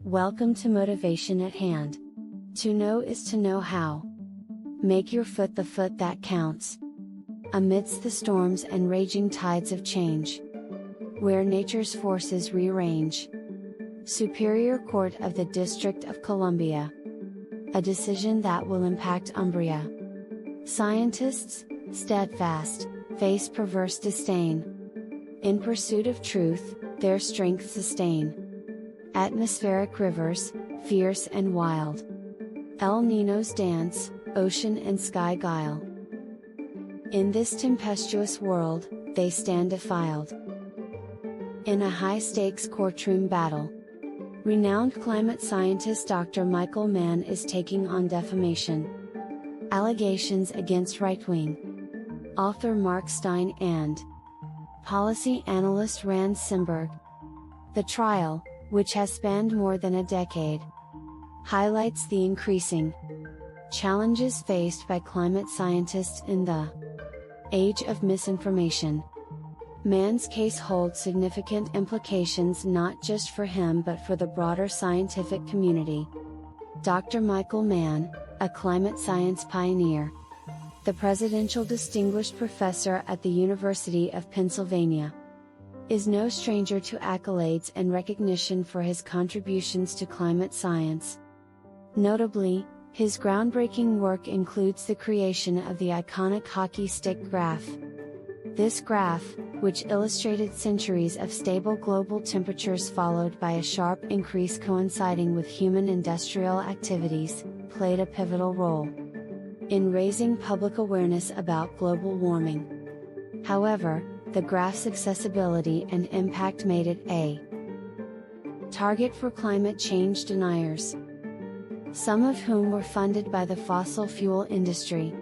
Welcome to Motivation at Hand. To know is to know how. Make your foot the foot that counts. Amidst the storms and raging tides of change, where nature's forces rearrange. Superior Court of the District of Columbia. A decision that will impact Umbria. Scientists, steadfast, face perverse disdain. In pursuit of truth, their strength sustain. Atmospheric rivers, fierce and wild. El Nino's dance, ocean and sky guile. In this tempestuous world, they stand defiled. In a high-stakes courtroom battle, renowned climate scientist Dr. Michael Mann is taking on defamation allegations against right-wing author Mark Steyn and policy analyst Rand Simberg. The trial, which has spanned more than a decade, highlights the increasing challenges faced by climate scientists in the age of misinformation. Mann's case holds significant implications not just for him but for the broader scientific community. Dr. Michael Mann, a climate science pioneer, the Presidential Distinguished Professor at the University of Pennsylvania, is no stranger to accolades and recognition for his contributions to climate science. Notably, his groundbreaking work includes the creation of the iconic hockey stick graph. This graph, which illustrated centuries of stable global temperatures followed by a sharp increase coinciding with human industrial activities, played a pivotal role in raising public awareness about global warming. However, the graph's accessibility and impact made it a target for climate change deniers, some of whom were funded by the fossil fuel industry.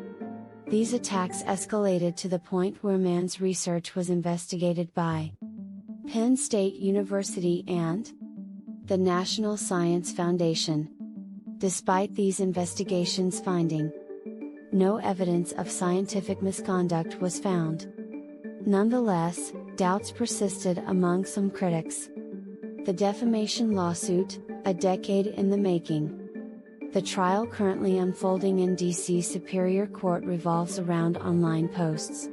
These attacks escalated to the point where Mann's research was investigated by Penn State University and the National Science Foundation. Despite these investigations finding no evidence of scientific misconduct was found. Nonetheless, doubts persisted among some critics. The defamation lawsuit, a decade in the making. The trial currently unfolding in D.C. Superior Court revolves around online posts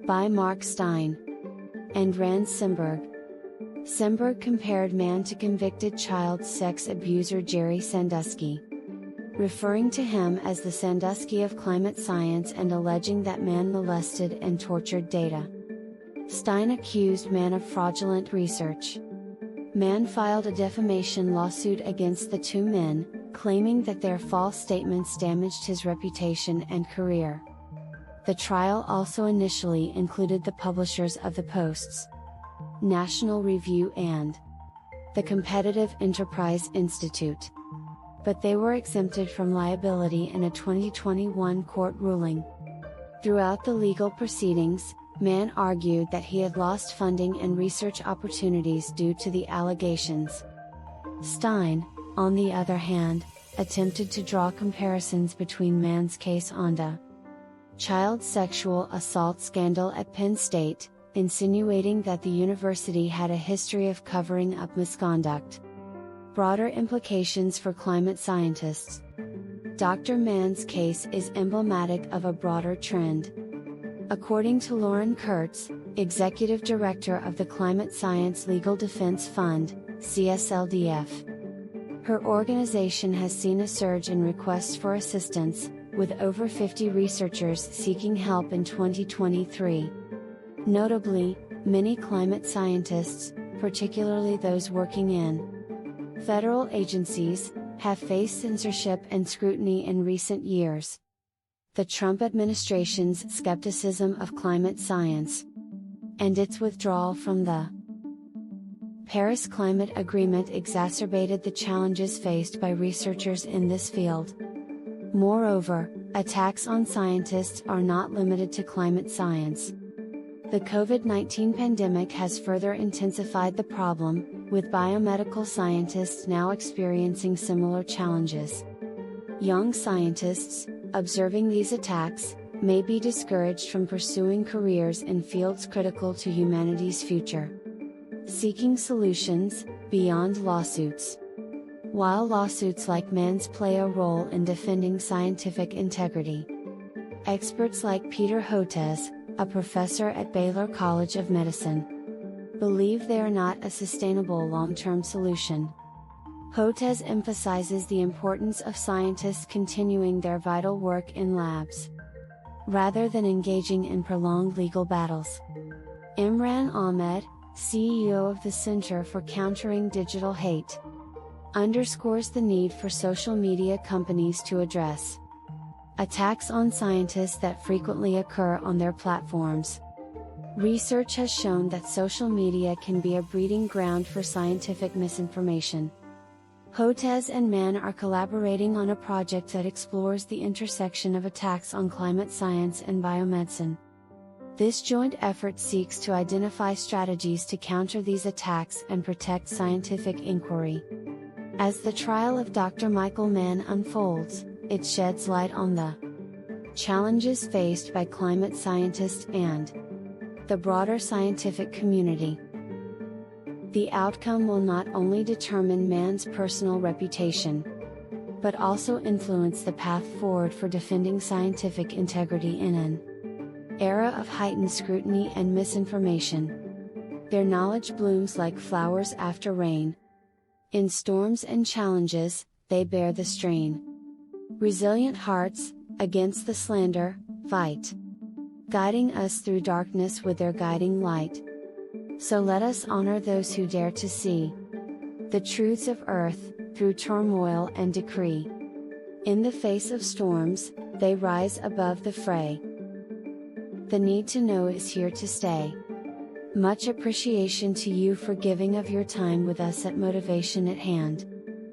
by Mark Steyn and Rand Simberg. Simberg compared Mann to convicted child sex abuser Jerry Sandusky, referring to him as the Sandusky of climate science and alleging that Mann molested and tortured data. Steyn accused Mann of fraudulent research. Mann filed a defamation lawsuit against the two men, claiming that their false statements damaged his reputation and career. The trial also initially included the publishers of the posts, National Review and the Competitive Enterprise Institute, but they were exempted from liability in a 2021 court ruling. Throughout the legal proceedings, Mann argued that he had lost funding and research opportunities due to the allegations. Steyn, on the other hand, attempted to draw comparisons between Mann's case on the child sexual assault scandal at Penn State, insinuating that the university had a history of covering up misconduct. Broader implications for climate scientists. Dr. Mann's case is emblematic of a broader trend. According to Lauren Kurtz, Executive Director of the Climate Science Legal Defense Fund, CSLDF, her organization has seen a surge in requests for assistance, with over 50 researchers seeking help in 2023. Notably, many climate scientists, particularly those working in federal agencies, have faced censorship and scrutiny in recent years. The Trump administration's skepticism of climate science and its withdrawal from the Paris Climate Agreement exacerbated the challenges faced by researchers in this field. Moreover, attacks on scientists are not limited to climate science. The COVID-19 pandemic has further intensified the problem, with biomedical scientists now experiencing similar challenges. Young scientists, observing these attacks, may be discouraged from pursuing careers in fields critical to humanity's future. Seeking solutions, beyond lawsuits. while lawsuits like Mann's play a role in defending scientific integrity. Experts like Peter Hotez, a professor at Baylor College of Medicine, believe they are not a sustainable long-term solution. Hotez emphasizes the importance of scientists continuing their vital work in labs, rather than engaging in prolonged legal battles. Imran Ahmed, CEO of the Center for Countering Digital Hate, underscores the need for social media companies to address attacks on scientists that frequently occur on their platforms. Research has shown that social media can be a breeding ground for scientific misinformation. Hotez and Mann are collaborating on a project that explores the intersection of attacks on climate science and biomedicine. This joint effort seeks to identify strategies to counter these attacks and protect scientific inquiry. As the trial of Dr. Michael Mann unfolds, it sheds light on the challenges faced by climate scientists and the broader scientific community. The outcome will not only determine Mann's personal reputation, but also influence the path forward for defending scientific integrity in an era of heightened scrutiny and misinformation. Their knowledge blooms like flowers after rain. In storms and challenges, they bear the strain. Resilient hearts, against the slander, fight, guiding us through darkness with their guiding light. So let us honor those who dare to see the truths of earth, through turmoil and decree. In the face of storms, they rise above the fray. The need to know is here to stay. Much appreciation to you for giving of your time with us at Motivation at Hand.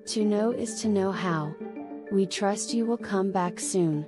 To know is to know how. We trust you will come back soon.